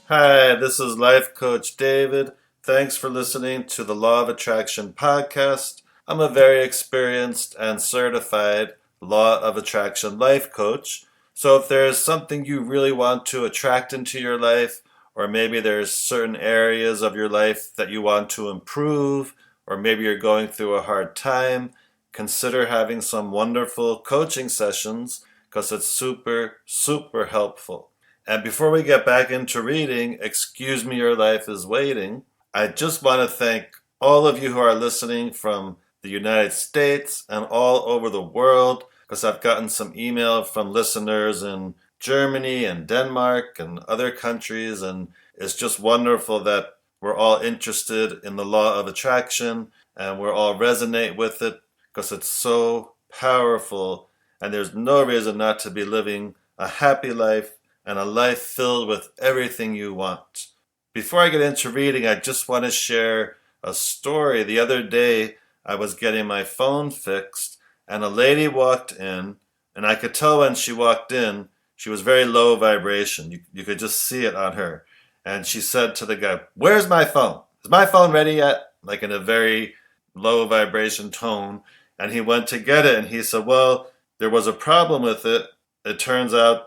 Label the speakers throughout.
Speaker 1: Hi, this is Life Coach David. Thanks for listening to the Law of Attraction podcast. I'm a very experienced and certified Law of Attraction life coach. So if there's something you really want to attract into your life, or maybe there's certain areas of your life that you want to improve, or maybe you're going through a hard time, consider having some wonderful coaching sessions because it's super, super helpful. And before we get back into reading, Excuse Me, Your Life is Waiting, I just want to thank all of you who are listening from the United States and all over the world, because I've gotten some email from listeners in Germany and Denmark and other countries, and it's just wonderful that we're all interested in the law of attraction and we're all resonate with it because it's so powerful and there's no reason not to be living a happy life and a life filled with everything you want. Before I get into reading, I just want to share a story. The other day, I was getting my phone fixed, and a lady walked in, and I could tell when she walked in, she was very low vibration. You could just see it on her. And she said to the guy, "Where's my phone? Is my phone ready yet?" Like in a very low vibration tone. And he went to get it, and he said, "Well, there was a problem with it. It turns out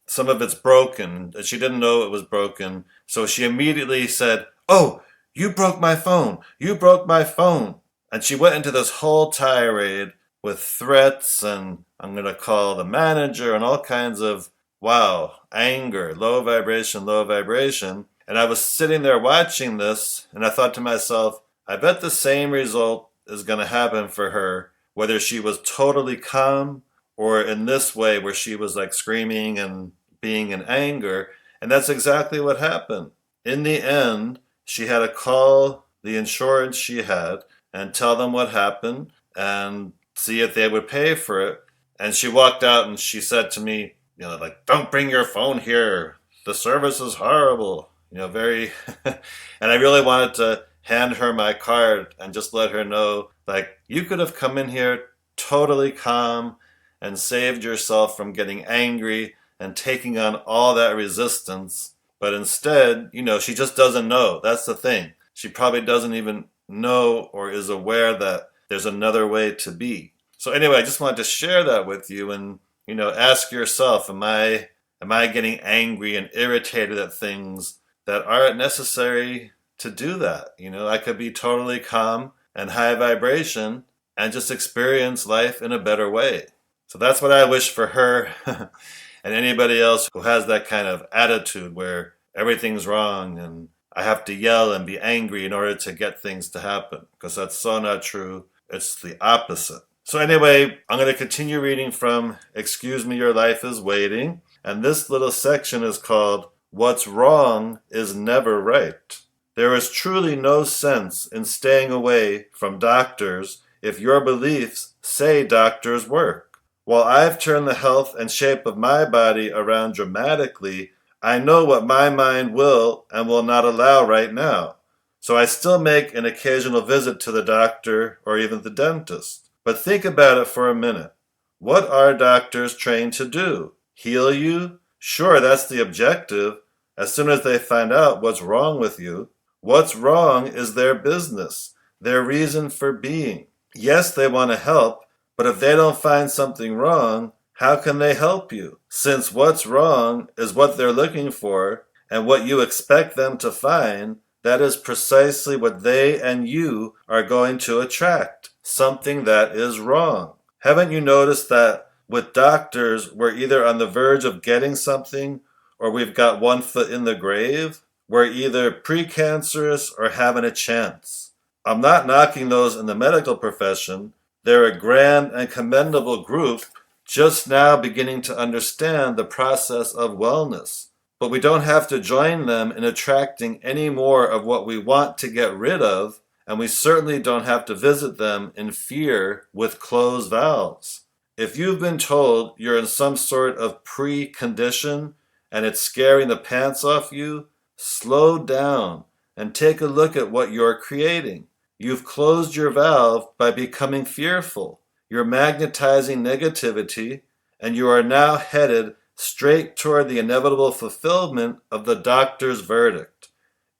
Speaker 1: some of it's broken." She didn't know it was broken. So she immediately said, "Oh, you broke my phone. You broke my phone." And she went into this whole tirade with threats and I'm going to call the manager and all kinds of, wow, anger, low vibration, low vibration. And I was sitting there watching this and I thought to myself, I bet the same result is going to happen for her, whether she was totally calm or in this way where she was like screaming and being in anger. And that's exactly what happened. In the end, she had to call the insurance she had and tell them what happened and see if they would pay for it. And she walked out and she said to me, like, "Don't bring your phone here. The service is horrible." Very. And I really wanted to hand her my card and just let her know, like, you could have come in here totally calm and saved yourself from getting angry and taking on all that resistance. But instead, she just doesn't know. That's the thing. She probably doesn't even know or is aware that there's another way to be. So anyway, I just wanted to share that with you and, ask yourself, am I getting angry and irritated at things that aren't necessary to do that? I could be totally calm and high vibration and just experience life in a better way. So that's what I wish for her and anybody else who has that kind of attitude where everything's wrong and I have to yell and be angry in order to get things to happen, because that's so not true. It's the opposite. So anyway, I'm going to continue reading from Excuse Me, Your Life is Waiting. And this little section is called What's Wrong is Never Right. There is truly no sense in staying away from doctors if your beliefs say doctors work. While I've turned the health and shape of my body around dramatically, I know what my mind will and will not allow right now. So I still make an occasional visit to the doctor or even the dentist. But think about it for a minute. What are doctors trained to do? Heal you? Sure, that's the objective. As soon as they find out what's wrong with you, what's wrong is their business, their reason for being. Yes, they want to help, but if they don't find something wrong, how can they help you? Since what's wrong is what they're looking for and what you expect them to find, that is precisely what they and you are going to attract. Something that is wrong. Haven't you noticed that with doctors, we're either on the verge of getting something or we've got one foot in the grave? We're either precancerous or having a chance. I'm not knocking those in the medical profession. They're a grand and commendable group just now beginning to understand the process of wellness. But we don't have to join them in attracting any more of what we want to get rid of, and we certainly don't have to visit them in fear with closed valves. If you've been told you're in some sort of precondition and it's scaring the pants off you, slow down and take a look at what you're creating. You've closed your valve by becoming fearful. You're magnetizing negativity, and you are now headed straight toward the inevitable fulfillment of the doctor's verdict.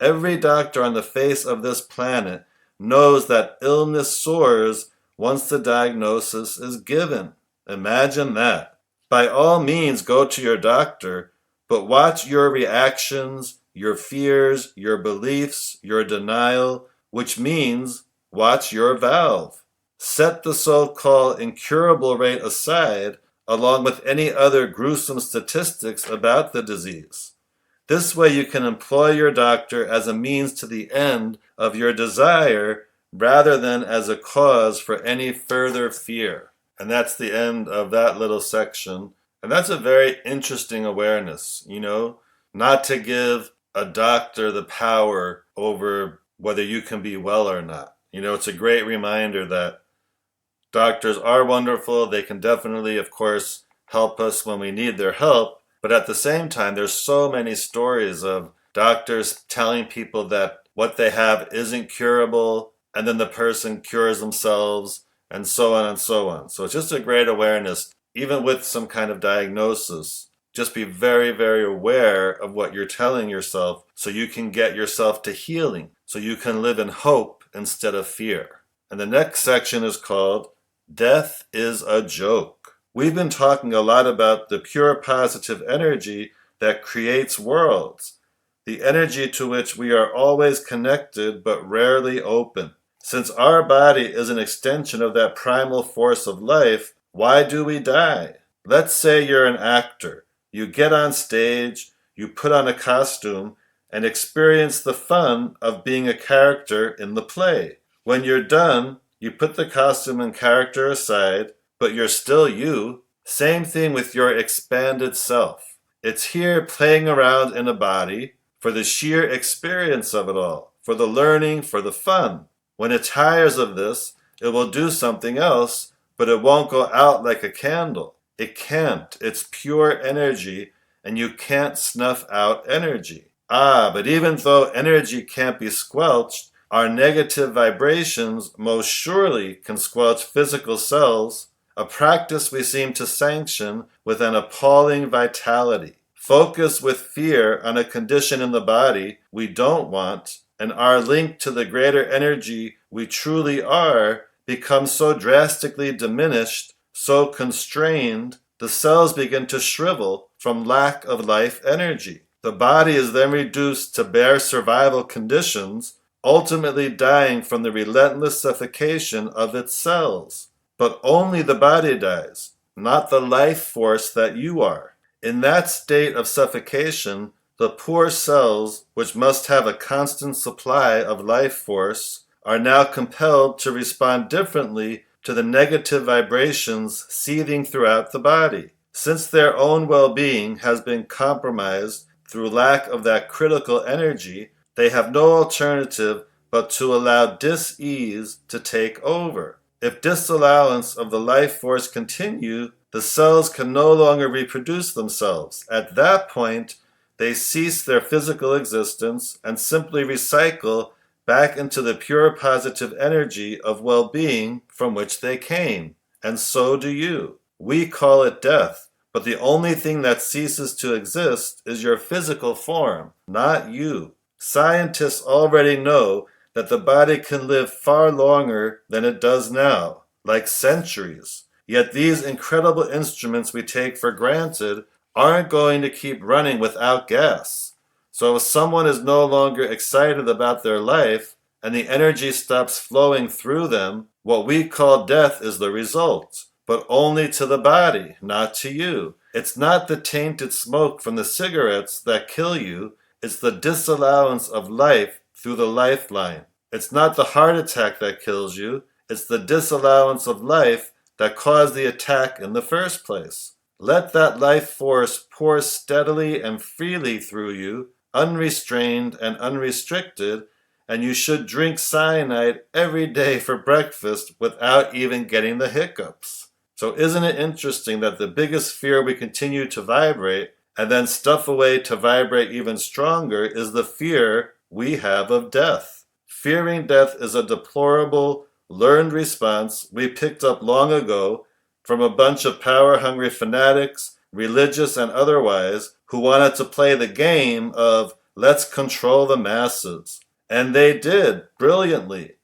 Speaker 1: Every doctor on the face of this planet knows that illness soars once the diagnosis is given. Imagine that. By all means, go to your doctor, but watch your reactions, your fears, your beliefs, your denial, which means watch your valve. Set the so-called incurable rate aside, along with any other gruesome statistics about the disease. This way you can employ your doctor as a means to the end of your desire rather than as a cause for any further fear. And that's the end of that little section. And that's a very interesting awareness, not to give a doctor the power over whether you can be well or not. It's a great reminder that doctors are wonderful. They can definitely, of course, help us when we need their help. But at the same time, there's so many stories of doctors telling people that what they have isn't curable, and then the person cures themselves, and so on and so on. So it's just a great awareness, even with some kind of diagnosis. Just be very, very aware of what you're telling yourself so you can get yourself to healing, so you can live in hope instead of fear. And the next section is called Death is a Joke. We've been talking a lot about the pure positive energy that creates worlds, the energy to which we are always connected but rarely open. Since our body is an extension of that primal force of life, why do we die? Let's say you're an actor. You get on stage, you put on a costume, and experience the fun of being a character in the play. When you're done, you put the costume and character aside, but you're still you. Same thing with your expanded self. It's here playing around in a body for the sheer experience of it all, for the learning, for the fun. When it tires of this, it will do something else, but it won't go out like a candle. It can't. It's pure energy, and you can't snuff out energy. But even though energy can't be squelched, our negative vibrations most surely can squelch physical cells, a practice we seem to sanction with an appalling vitality. Focus with fear on a condition in the body we don't want, and our link to the greater energy we truly are becomes so drastically diminished, so constrained, the cells begin to shrivel from lack of life energy. The body is then reduced to bare survival conditions, ultimately dying from the relentless suffocation of its cells. But only the body dies, not the life force that you are. In that state of suffocation, the poor cells, which must have a constant supply of life force, are now compelled to respond differently to the negative vibrations seething throughout the body. Since their own well-being has been compromised through lack of that critical energy, they have no alternative but to allow dis-ease to take over. If disallowance of the life force continue, the cells can no longer reproduce themselves. At that point, they cease their physical existence and simply recycle back into the pure positive energy of well-being from which they came. And so do you. We call it death, but the only thing that ceases to exist is your physical form, not you. Scientists already know that the body can live far longer than it does now, like centuries. Yet these incredible instruments we take for granted aren't going to keep running without gas. So if someone is no longer excited about their life and the energy stops flowing through them, what we call death is the result, but only to the body, not to you. It's not the tainted smoke from the cigarettes that kill you, it's the disallowance of life through the lifeline. It's not the heart attack that kills you, it's the disallowance of life that caused the attack in the first place. Let that life force pour steadily and freely through you, unrestrained and unrestricted, and you should drink cyanide every day for breakfast without even getting the hiccups. So isn't it interesting that the biggest fear we continue to vibrate and then stuff away to vibrate even stronger is the fear we have of death? Fearing death is a deplorable, learned response we picked up long ago from a bunch of power-hungry fanatics religious and otherwise, who wanted to play the game of let's control the masses. And they did, brilliantly.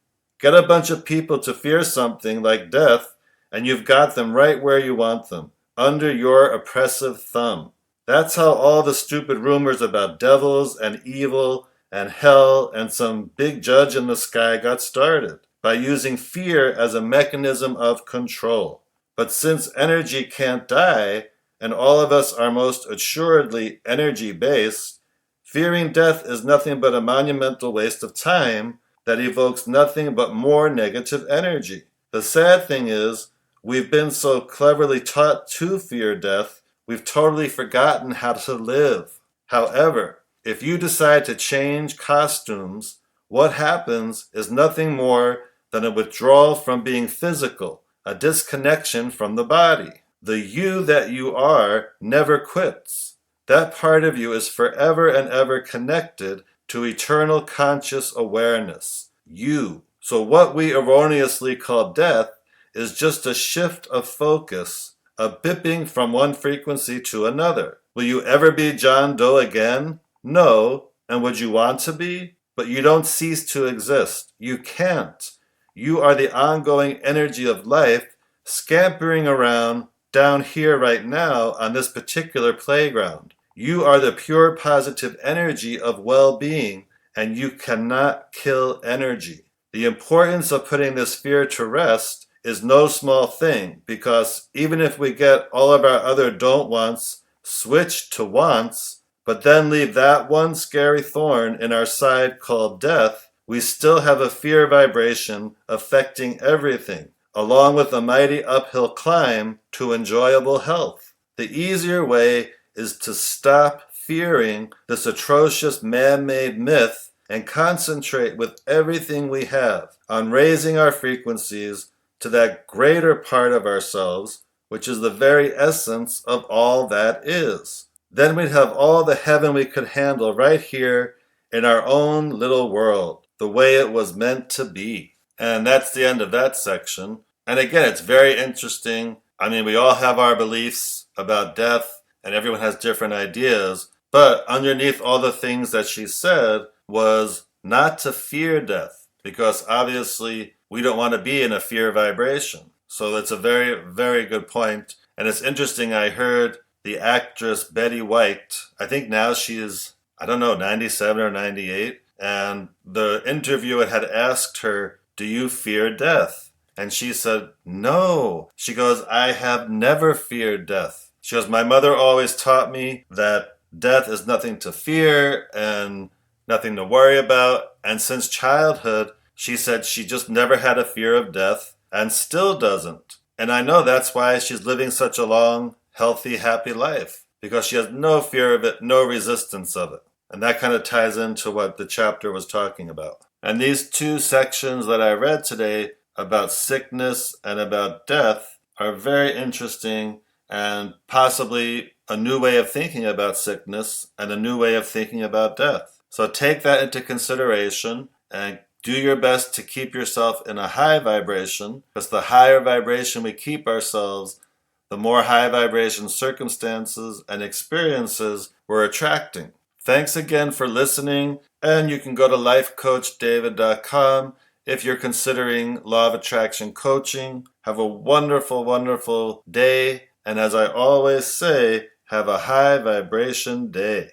Speaker 1: Get a bunch of people to fear something like death, and you've got them right where you want them, under your oppressive thumb. That's how all the stupid rumors about devils and evil and hell and some big judge in the sky got started, by using fear as a mechanism of control. But since energy can't die, and all of us are most assuredly energy-based, fearing death is nothing but a monumental waste of time that evokes nothing but more negative energy. The sad thing is, we've been so cleverly taught to fear death, we've totally forgotten how to live. However, if you decide to change costumes, what happens is nothing more than a withdrawal from being physical, a disconnection from the body. The you that you are never quits. That part of you is forever and ever connected to eternal conscious awareness. You. So what we erroneously call death is just a shift of focus, a bipping from one frequency to another. Will you ever be John Doe again? No. And would you want to be? But you don't cease to exist. You can't. You are the ongoing energy of life scampering around down here right now on this particular playground. You are the pure positive energy of well-being, and you cannot kill energy. The importance of putting this fear to rest is no small thing, because even if we get all of our other don't wants switched to wants, but then leave that one scary thorn in our side called death, we still have a fear vibration affecting everything, along with a mighty uphill climb to enjoyable health. The easier way is to stop fearing this atrocious man-made myth and concentrate with everything we have on raising our frequencies to that greater part of ourselves, which is the very essence of all that is. Then we'd have all the heaven we could handle right here in our own little world, the way it was meant to be. And that's the end of that section. And again, it's very interesting. I mean, we all have our beliefs about death, and everyone has different ideas. But underneath all the things that she said was not to fear death, because obviously we don't want to be in a fear vibration. So that's a very, very good point. And it's interesting, I heard the actress Betty White, I think now she is, 97 or 98. And the interviewer had asked her, "Do you fear death?" And she said, "No." She goes, "I have never feared death." She goes, "My mother always taught me that death is nothing to fear and nothing to worry about. And since childhood," she said, she just never had a fear of death and still doesn't. And I know that's why she's living such a long, healthy, happy life, because she has no fear of it, no resistance of it. And that kind of ties into what the chapter was talking about. And these two sections that I read today about sickness and about death are very interesting, and possibly a new way of thinking about sickness and a new way of thinking about death. So take that into consideration and do your best to keep yourself in a high vibration, because the higher vibration we keep ourselves, the more high vibration circumstances and experiences we're attracting. Thanks again for listening, and you can go to lifecoachdavid.com if you're considering Law of Attraction coaching. Have a wonderful, wonderful day, and as I always say, have a high vibration day.